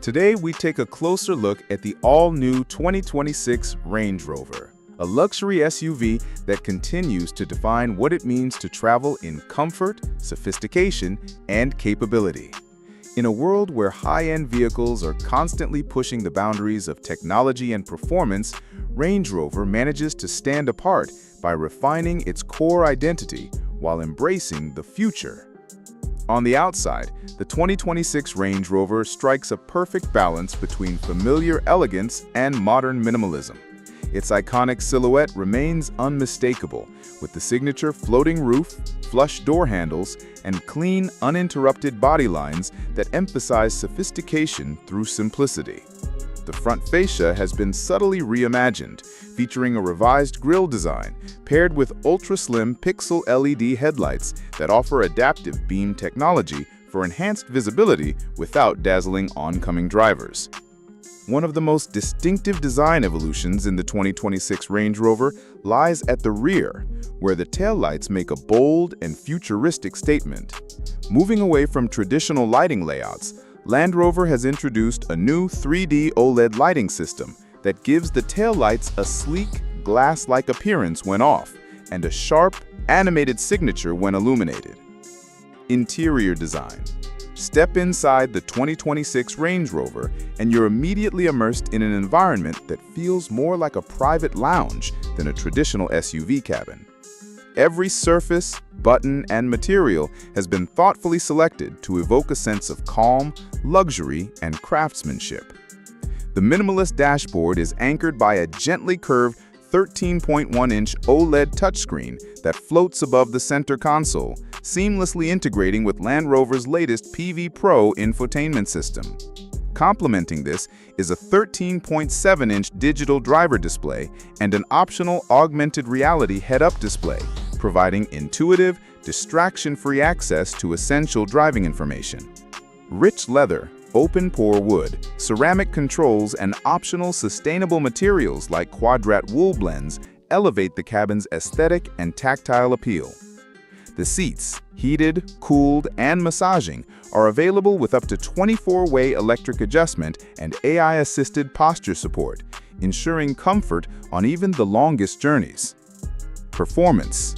Today, we take a closer look at the all-new 2026 Range Rover, a luxury SUV that continues to define what it means to travel in comfort, sophistication, and capability. In a world where high-end vehicles are constantly pushing the boundaries of technology and performance, Range Rover manages to stand apart by refining its core identity while embracing the future. On the outside, the 2026 Range Rover strikes a perfect balance between familiar elegance and modern minimalism. Its iconic silhouette remains unmistakable, with the signature floating roof, flush door handles, and clean, uninterrupted body lines that emphasize sophistication through simplicity. The front fascia has been subtly reimagined, featuring a revised grille design paired with ultra-slim pixel LED headlights that offer adaptive beam technology for enhanced visibility without dazzling oncoming drivers. One of the most distinctive design evolutions in the 2026 Range Rover lies at the rear, where the taillights make a bold and futuristic statement. Moving away from traditional lighting layouts, Land Rover has introduced a new 3D OLED lighting system that gives the taillights a sleek, glass-like appearance when off, and a sharp, animated signature when illuminated. Interior design. Step inside the 2026 Range Rover, and you're immediately immersed in an environment that feels more like a private lounge than a traditional SUV cabin. Every surface, button, and material has been thoughtfully selected to evoke a sense of calm, luxury, and craftsmanship. The minimalist dashboard is anchored by a gently curved 13.1-inch OLED touchscreen that floats above the center console, seamlessly integrating with Land Rover's latest PV Pro infotainment system. Complementing this is a 13.7-inch digital driver display and an optional augmented reality head-up display, providing intuitive, distraction-free access to essential driving information. Rich leather, open-pore wood, ceramic controls, and optional sustainable materials like Quadrat wool blends elevate the cabin's aesthetic and tactile appeal. The seats, heated, cooled, and massaging, are available with up to 24-way electric adjustment and AI-assisted posture support, ensuring comfort on even the longest journeys. Performance.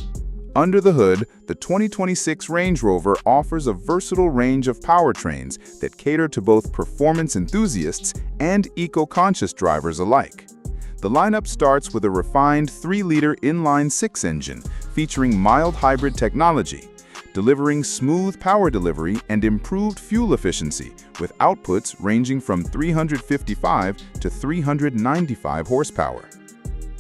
Under the hood, the 2026 Range Rover offers a versatile range of powertrains that cater to both performance enthusiasts and eco-conscious drivers alike. The lineup starts with a refined 3-liter inline-6 engine featuring mild hybrid technology, delivering smooth power delivery and improved fuel efficiency with outputs ranging from 355 to 395 horsepower.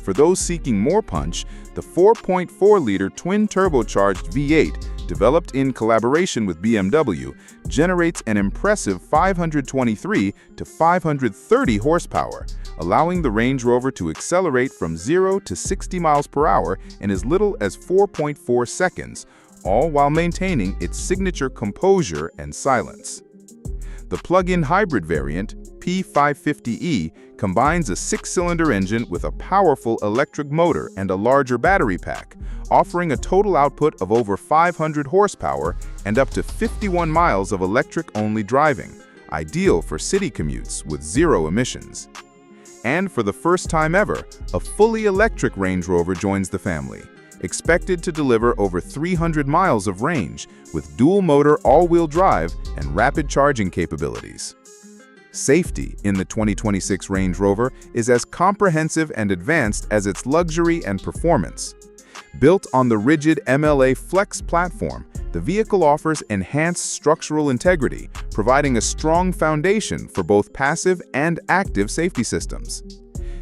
For those seeking more punch, the 4.4-liter twin-turbocharged V8, developed in collaboration with BMW, generates an impressive 523 to 530 horsepower, allowing the Range Rover to accelerate from 0 to 60 miles per hour in as little as 4.4 seconds, all while maintaining its signature composure and silence. The plug-in hybrid variant, P550e, combines a 6-cylinder engine with a powerful electric motor and a larger battery pack, offering a total output of over 500 horsepower and up to 51 miles of electric-only driving, ideal for city commutes with zero emissions. And for the first time ever, a fully electric Range Rover joins the family, expected to deliver over 300 miles of range with dual-motor all-wheel drive and rapid charging capabilities. Safety in the 2026 Range Rover is as comprehensive and advanced as its luxury and performance. Built on the rigid MLA Flex platform, the vehicle offers enhanced structural integrity, providing a strong foundation for both passive and active safety systems.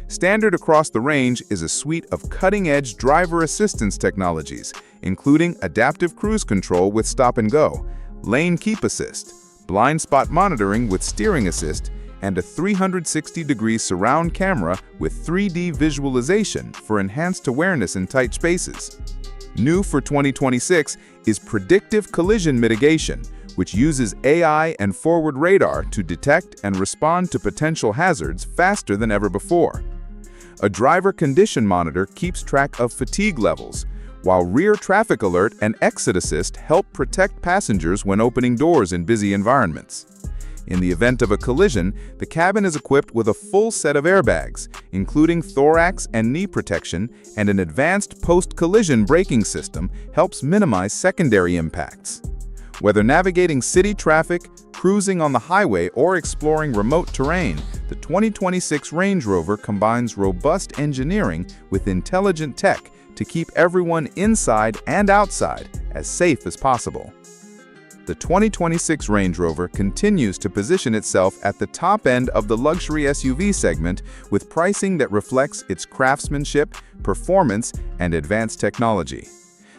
Standard across the range is a suite of cutting-edge driver assistance technologies, including adaptive cruise control with stop and go, lane keep assist, blind spot monitoring with steering assist, and a 360-degree surround camera with 3D visualization for enhanced awareness in tight spaces. New for 2026 is predictive collision mitigation, which uses AI and forward radar to detect and respond to potential hazards faster than ever before. A driver condition monitor keeps track of fatigue levels, while rear traffic alert and exit assist help protect passengers when opening doors in busy environments. In the event of a collision, the cabin is equipped with a full set of airbags, including thorax and knee protection, and an advanced post-collision braking system helps minimize secondary impacts. Whether navigating city traffic, cruising on the highway, or exploring remote terrain, the 2026 Range Rover combines robust engineering with intelligent tech to keep everyone inside and outside as safe as possible. The 2026 Range Rover continues to position itself at the top end of the luxury SUV segment with pricing that reflects its craftsmanship, performance, and advanced technology.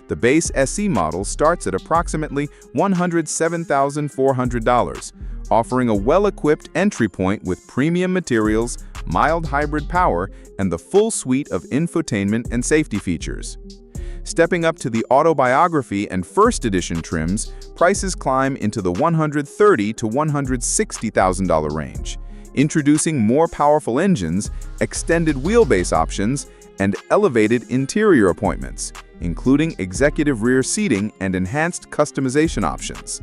The base SE model starts at approximately $107,400, offering a well-equipped entry point with premium materials, mild hybrid power, and the full suite of infotainment and safety features. Stepping up to the Autobiography and First Edition trims, prices climb into the $130,000 to $160,000 range, introducing more powerful engines, extended wheelbase options, and elevated interior appointments, including executive rear seating and enhanced customization options.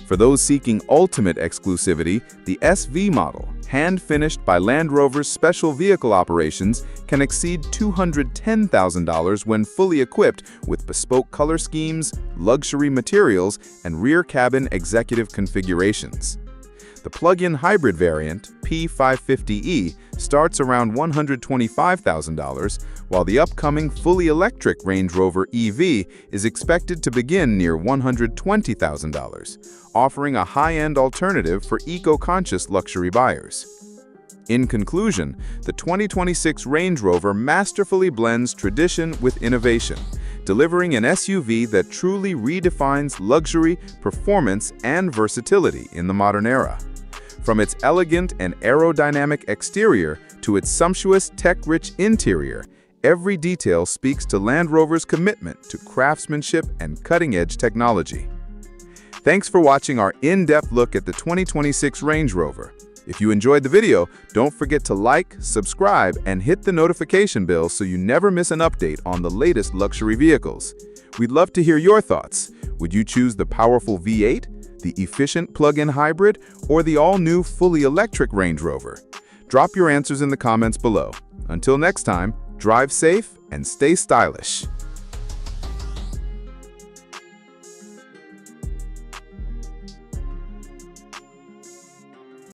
For those seeking ultimate exclusivity, the SV model, hand-finished by Land Rover's Special Vehicle Operations, can exceed $210,000 when fully equipped with bespoke color schemes, luxury materials, and rear cabin executive configurations. The plug-in hybrid variant, P550e, starts around $125,000, while the upcoming fully electric Range Rover EV is expected to begin near $120,000, offering a high-end alternative for eco-conscious luxury buyers. In conclusion, the 2026 Range Rover masterfully blends tradition with innovation, delivering an SUV that truly redefines luxury, performance, and versatility in the modern era. From its elegant and aerodynamic exterior to its sumptuous, tech-rich interior, every detail speaks to Land Rover's commitment to craftsmanship and cutting-edge technology. Thanks for watching our in-depth look at the 2026 Range Rover. If you enjoyed the video, don't forget to like, subscribe, and hit the notification bell so you never miss an update on the latest luxury vehicles. We'd love to hear your thoughts. Would you choose the powerful V8, the efficient plug-in hybrid, or the all-new fully electric Range Rover? Drop your answers in the comments below. Until next time, drive safe and stay stylish.